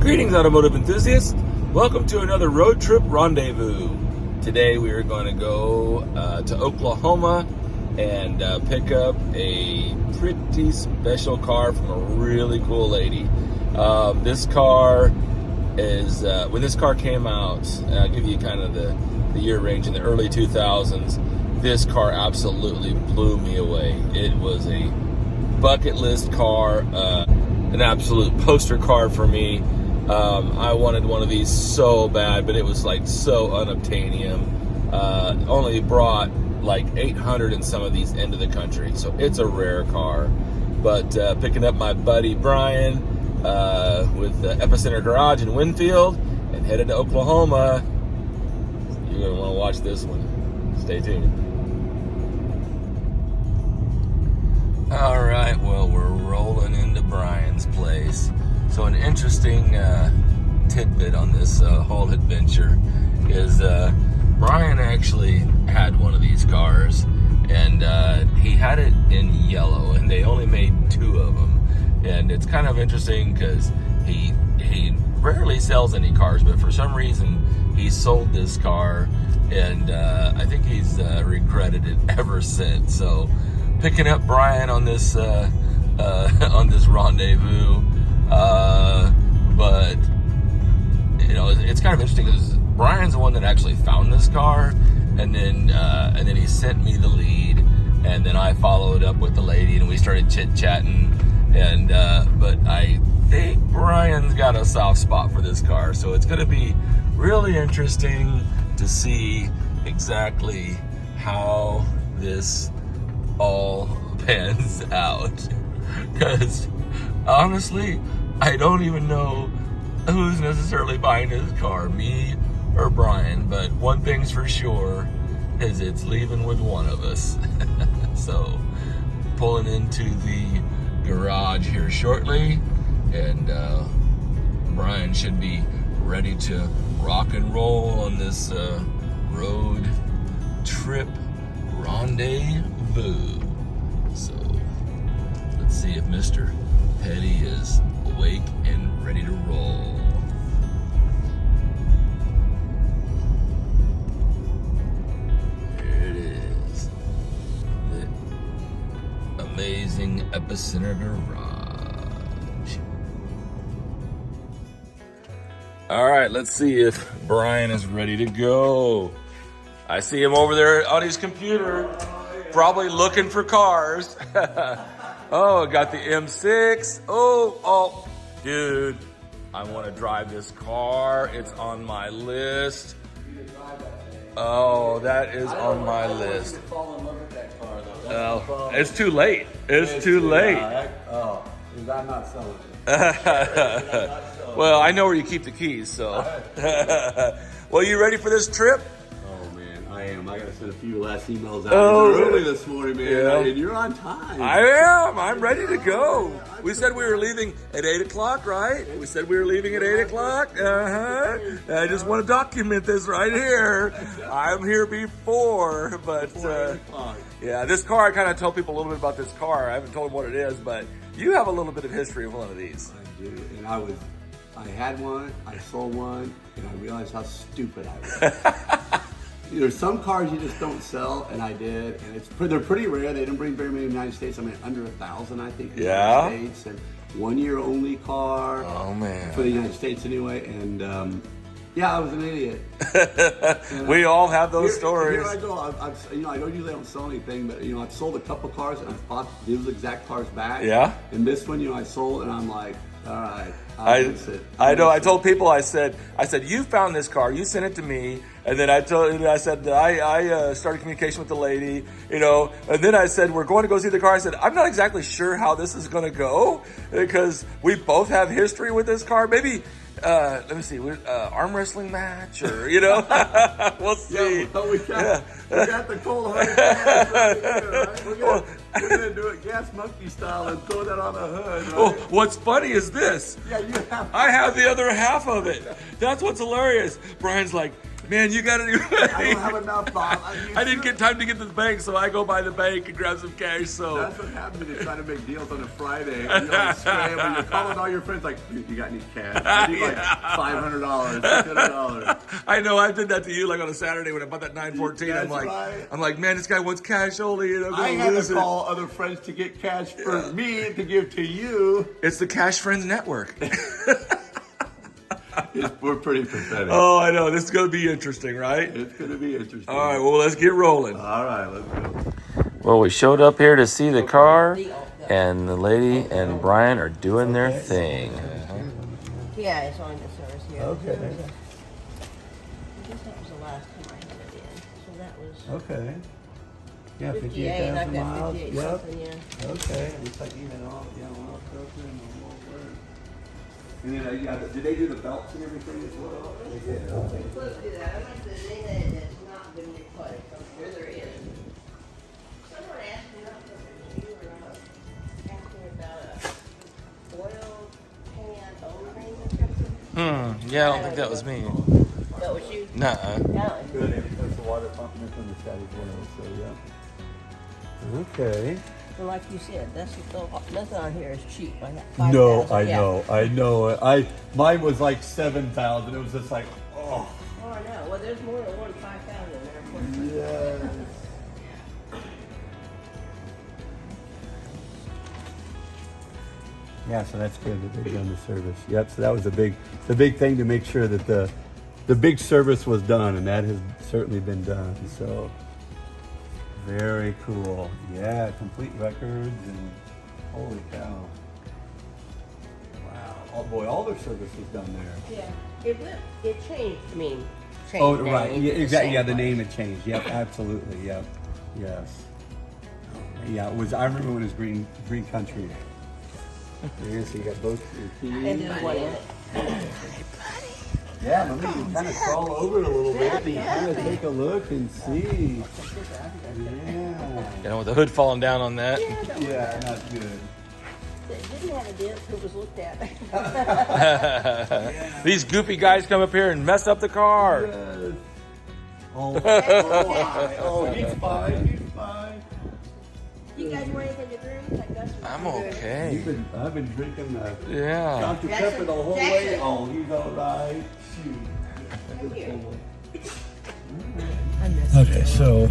Greetings, automotive enthusiasts. Welcome to another road trip rendezvous. Today we are going to go to Oklahoma and pick up a pretty special car from a really cool lady. This car is, when this car came out, and I'll give you kind of the year range, in the early 2000s, this car absolutely blew me away. It was a bucket list car, an absolute poster car for me. I wanted one of these so bad, but it was like so unobtainium. Only brought like 800 and some of these into the country, so it's a rare car. But picking up my buddy Brian with the Epicenter Garage in Winfield and headed to Oklahoma. You're going to want to watch this one. Stay tuned. All right, well, we're rolling into Brian's place. So an interesting tidbit on this whole adventure is Brian actually had one of these cars, and he had it in yellow, and they only made 2 of them. And it's kind of interesting because he rarely sells any cars, but for some reason he sold this car, and I think he's regretted it ever since. So picking up Brian on this rendezvous. But you know, it's kind of interesting because Brian's the one that actually found this car, and then he sent me the lead, and then I followed up with the lady, and we started chit-chatting. And but I think Brian's got a soft spot for this car, so it's going to be really interesting to see exactly how this all pans out. Because honestly, I don't even know who's necessarily buying this car, me or Brian, but one thing's for sure is it's leaving with one of us. So pulling into the garage here shortly, and Brian should be ready to rock and roll on this road trip rendezvous. So let's see if Mr. Petty is awake and ready to roll. There it is. The amazing Epicenter Garage. All right, let's see if Brian is ready to go. I see him over there at Audi's computer, probably looking for cars. Oh, got the M6. Oh, dude, I want to drive this car. It's on my list. Oh, that is on my list. Oh, it's too late. It's too late. Oh, because I'm not selling it. Well, I know where you keep the keys, so. Well, you ready for this trip? Oh, man, I am. I got to send a few last emails out early this morning, man. Yeah. And you're on time. I am. I'm ready to go. We said we were leaving at 8 o'clock, right? We said we were leaving at 8 o'clock. I just want to document this right here. I'm here before, but yeah, this car, I kind of tell people a little bit about this car. I haven't told them what it is, but you have a little bit of history of one of these. I do, and I had one, I sold one, and I realized how stupid I was. There's some cars you just don't sell, and I did, and they're pretty rare. They didn't bring very many in the United States. I mean, under 1,000, I think, in the United States, and 1-year only car. Oh man, for the United States anyway, and yeah, I was an idiot. We all have those stories. Here I go. I don't usually sell anything, but I've sold a couple cars, and I've bought those exact cars back. Yeah. And this one, I sold, and I'm like, all right. I know. I told people. I said, you found this car. You sent it to me, and then I said that I started communication with the lady, and then I said we're going to go see the car. I said I'm not exactly sure how this is going to go because we both have history with this car. Maybe. Let me see, arm wrestling match, or we'll see. Yeah, well, we got the cold hard gas right here, right? We're gonna do it gas monkey style and throw that on the hood. Right? Well, what's funny is this. Yeah, you have. I have the other half of it. That's what's hilarious. Brian's like, Man, you gotta do I don't have enough, Bob. I didn't get time to get to the bank, so I go by the bank and grab some cash. So that's what happens when you try to make deals on a Friday. And you're like scrambling. You're calling all your friends like, "Dude, you got any cash? I need like $500, $600." I know I did that to you like on a Saturday when I bought that 914. That's I'm like, right. I'm like, man, this guy wants cash only. And I'm I gonna had lose to call other friends to get cash for me to give to you. It's the Cash Friends Network. We're pretty pathetic. Oh, I know. This is going to be interesting, right? It's going to be interesting. All right, well, let's get rolling. All right, let's go. Well, we showed up here to see the car, and the lady and Brian are doing their thing. Yeah, it's on the service here. Okay. I guess that was the last time I had it in. So that was Okay. Yeah, 58. I've 58,000 got miles. 58 Yep. something, yeah. Okay. Looks like even all, all broken and all work. And then, did they do the belts and everything as well? They did. Let's do that. I went to anything that's not been replaced. I'm sure there is. Someone asked me, not sure if it was you or not, asked me about a oil pan O-ring or something. Yeah, I don't think that was me. That was you? Nuh-uh. Yeah. Good. There's the water pump and from the static oil, so yeah. Okay. Well, like you said, nothing on here is cheap. I got 5,000. No, I Yeah. know. Mine was like 7,000. It was just like, oh. Oh, I know. Well, there's more than one 5,000 in there. Of course. Yes. Yeah, so that's good that they've done the service. Yep. So that was the big thing to make sure that the big service was done, and that has certainly been done. So very cool. Yeah, complete records and holy cow. Wow. Oh boy, all their service was done there. Yeah. It changed. I mean, changed. Oh, right. name, Yeah, but exactly. same Yeah, the place. name had changed. Yep, absolutely. Yep. Yes. Yeah, it was. I remember when it was Green Country. Yeah, so you got both your keys. And there's one in it. Yeah, let me kind of crawl over it a little bit and kind of take a look and see. Yeah. You know, with the hood falling down on that. Yeah, not good. It didn't have a dent. It was looked at. These goofy guys come up here and mess up the car. Yes. Oh, my. Oh, he's fine. He's fine. You guys want anything to drink? I got some. I'm okay. I've been drinking Yeah. Dr. Pepper the whole way. Oh, he's all right. Shoot. Okay, so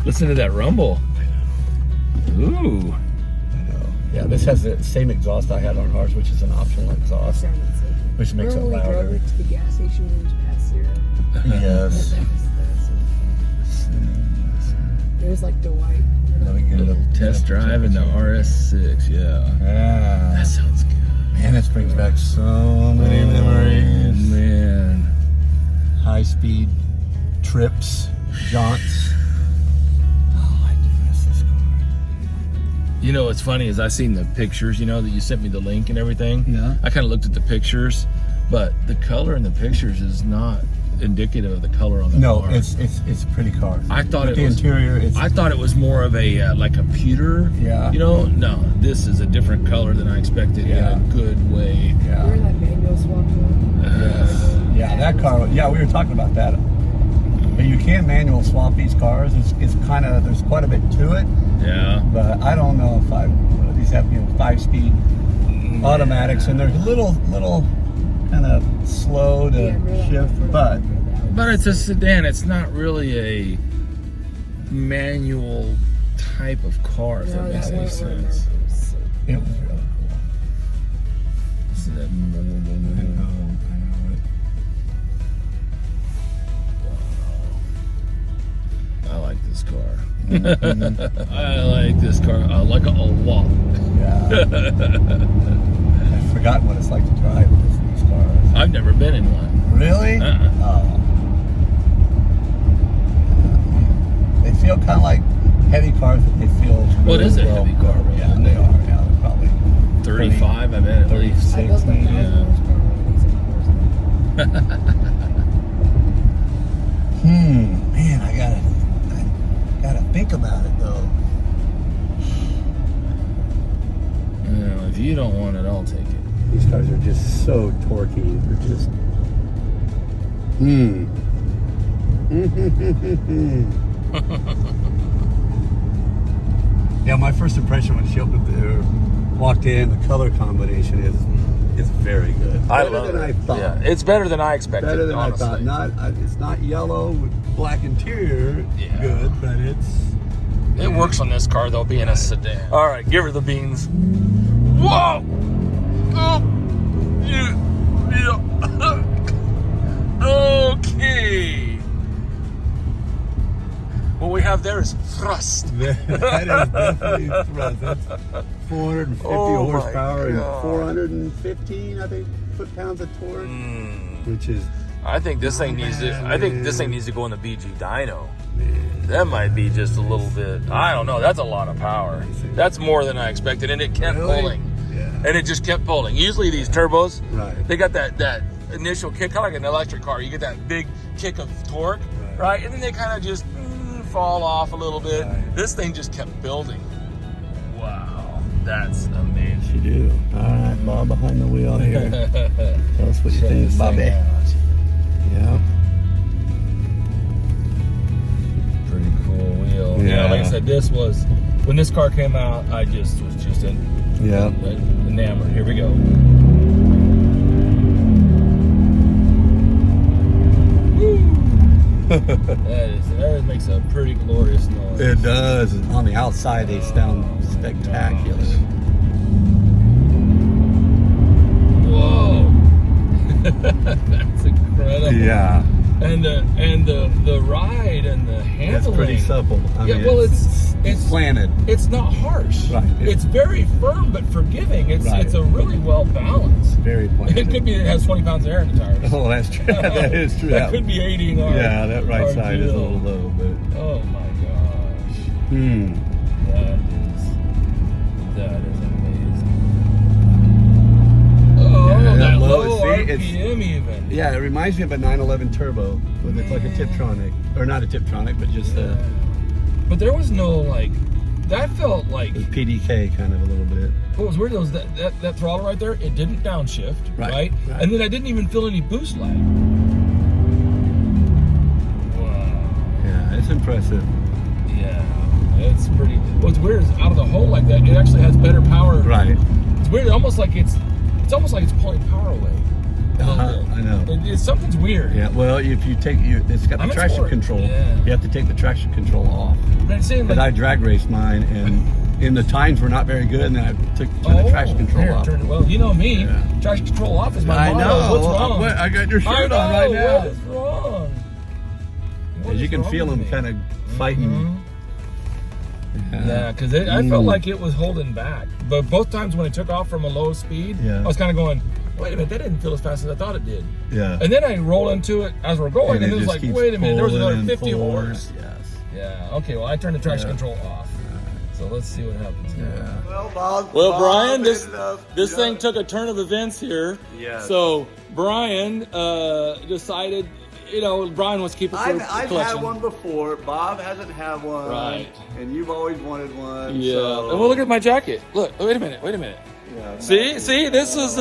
listen to that rumble. Ooh. Yeah, this has the same exhaust I had on ours, which is an optional exhaust, which makes it Remember we drove louder. it to the gas station when it was past zero? Yes. It was like the white. Let me A get little test drive in the RS6, yeah. Yeah. That sounds good. Man, this brings back so many memories. Man. High-speed trips, jaunts. Oh, I do miss this car. You know what's funny is I seen the pictures, that you sent me the link and everything. Yeah. I kind of looked at the pictures, but the color in the pictures is not indicative of the color on the No, car. it's a pretty car. I thought With it the was interior. I thought it was more of a like a pewter. Yeah. No, this is a different color than I expected Yeah. in a good way. Yeah. Remember that manual swap one? Yes. Yeah, that car. Yeah, we were talking about that. But you can manual swap these cars. It's kind of, there's quite a bit to it. Yeah. But I don't know if these have 5-speed automatics, and they're little kind of slow to remember that shift. before But we drove that. But it's a sedan. It's not really a manual type of car, if No, that makes that any one sense. was it was really cool. This is that- I know it. I like this car. I like this car. I like it a lot. Yeah. I've forgotten what it's like to drive these cars. I've never been in one. Really? Oh. They feel kind of like heavy cars, but they feel. Well, it is a heavy car, really. Yeah, they are. Yeah, they're probably 35, I bet at least. I built that 1,000 Yeah. horsepower one of these in Man, I gotta think about it though. If you don't want it, I'll take it. These cars are just so torquey. They're just. Yeah, my first impression when she opened walked in, the color combination is very good. I Better love than it. I thought. Yeah, it's better than I expected. Better than honestly. I thought. It's not yellow with black interior. Yeah. Good, but It works on this car though, being a sedan. All right, give her the beans. Whoa! Oh! Yeah. Okay. What we have there is thrust. that is definitely thrust. That's 450 Oh my horsepower and God. 415, I think, foot-pounds of torque, which is I think this thing needs to. I think this thing needs to go in the BG dyno. That might be just a little bit. I don't know. That's a lot of power. That's more than I expected, and it kept Really? pulling. Yeah. And it just kept pulling. Usually these turbos, Right. they got that initial kick, kind of like an electric car. You get that big kick of torque, right? And then they kind of just fall off a little bit. Right. This thing just kept building. Wow, that's amazing. you do. All right, Bob behind the wheel here. Tell us what you think, Bobby. Yeah. Pretty cool wheel. Yeah, like I said, this was when this car came out. I just was just Yeah. enamored. Here we go. that makes a pretty glorious noise. It does. On the outside, they sound spectacular. Whoa, that's incredible. Yeah. And the ride and the handling. It's pretty supple. I mean, well, it's slanted. It's not harsh. Right. It's very firm but forgiving. It's Right. it's a really well balanced. Very planted. It could be it has 20 pounds of air in the tires. Oh, that's true. That is true. That could be 80 in our. Yeah, that right our side is a deal. little low, but. Oh my gosh. That is amazing. Oh, Yeah, that low, low see, it's- RPM even. Yeah, it reminds me of a 911 Turbo, with it's like a Tiptronic, or not a Tiptronic, but just a But there was no like. That felt like. PDK kind of a little bit. What was weird was that throttle right there. It didn't downshift, Right, right? right. And then I didn't even feel any boost lag. Wow. Yeah, it's impressive. Yeah, it's pretty. What's weird is out of the hole like that, it actually has better power. Right. It's weird. Almost like it's almost like it's pulling power away. a little bit. I know. Something's weird. Yeah, well, if you take it's got the I'm traction exploring. control. Yeah. You have to take the traction control off. But I'm saying But like, I drag raced mine, and in the times were not very good, and then I turned the traction control here, off. well, you know me. Yeah. Traction control off is my I motto. know. What's wrong? I got your I shirt know. on right now. What is wrong? What As you is can wrong feel with them me? kind of fighting. Mhm. Yeah, because I felt like it was holding back. But both times when it took off from a low speed, Yeah. I was kind of going, wait a minute, that didn't feel as fast as I thought it did. Yeah. And then I roll into it as we're going, and it was just like, keeps wait a minute, there was pulling another and 50 pulling. horse. Yes. Yeah, okay, well, I turned the traction Yeah. control off. So let's see what happens now. Yeah. Well, Bob. Well, Bob Brian, this ended up, this you thing know, took a turn of events here. Yes. So Brian decided, Brian wants to keep it for I've collection. had one before. Bob hasn't had one. Right. And you've always wanted one. Yeah. So, And well, look at my jacket. Look. Wait a minute. yeah, See. This is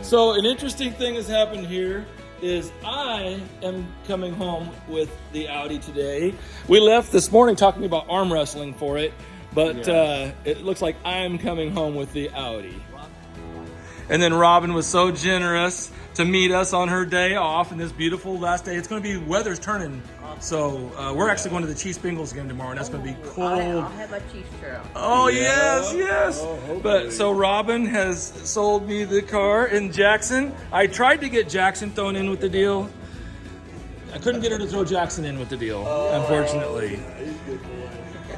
so an interesting thing has happened here. Is I am coming home with the Audi today. We left this morning talking about arm wrestling for it, but it looks like I'm coming home with the Audi. And then Robin was so generous to meet us on her day off in this beautiful last day. It's going to be, weather's turning, so we're actually going to the Cheese Bingles again tomorrow, and that's going to be cold. I'll have my cheese trail. Oh, yes. But so Robin has sold me the car in Jackson. I tried to get Jackson thrown in with the deal. I couldn't get her to throw Jackson in with the deal, unfortunately.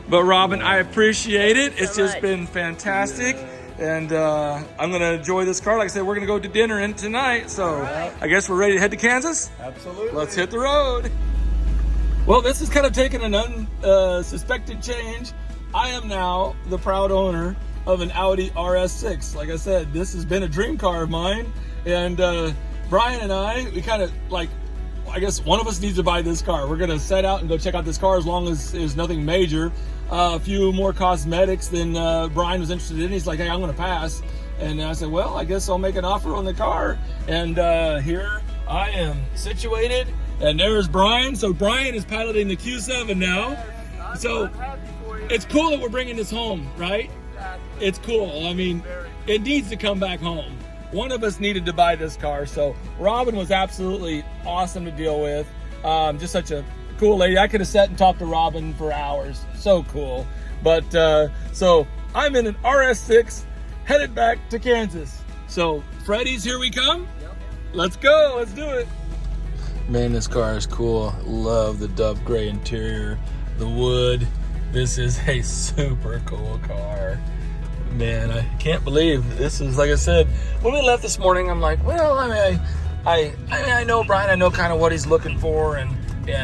But Robin, I appreciate it. It's just much. been fantastic. And I'm going to enjoy this car. Like I said, we're going to go to dinner in tonight. So I guess we're ready to head to Kansas. Absolutely. Let's hit the road. Well, this is kind of taking an unsuspected change. I am now the proud owner of an Audi RS6. Like I said, this has been a dream car of mine. And Brian and I, we kind of like, I guess one of us needs to buy this car. We're going to set out and go check out this car as long as there's nothing major. A few more cosmetics than Brian was interested in. He's like, hey, I'm going to pass. And I said, well, I guess I'll make an offer on the car. And here I am situated And there's Brian. So Brian is piloting the Q7 now. So it's cool that we're bringing this home, right? It's cool. I mean, it needs to come back home. One of us needed to buy this car. So Robin was absolutely awesome to deal with. Just such a cool lady. I could have sat and talked to Robin for hours. So cool. But so I'm in an RS6 headed back to Kansas. So Freddie's, here we come. Let's go. Let's do it. Man, this car is cool. Love the dove gray interior, the wood. This is a super cool car. Man, I can't believe this is, like I said, when we left this morning, I'm like, well, I mean, I know Brian, I know kind of what he's looking for, and you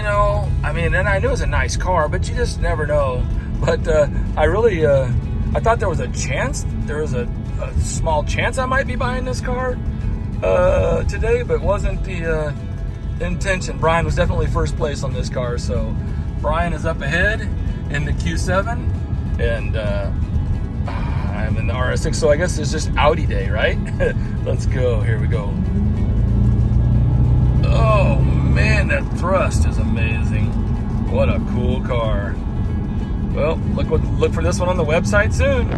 know, I mean, and I knew it was a nice car, but you just never know. But I really, I thought there was a chance, there was a small chance I might be buying this car today, but wasn't the intention. Brian was definitely first place on this car, so Brian is up ahead in the Q7, and I'm in the RS6, so I guess it's just Audi day, right? Let's go. Here we go. Oh man, that thrust is amazing. What a cool car. Well, look for this one on the website soon.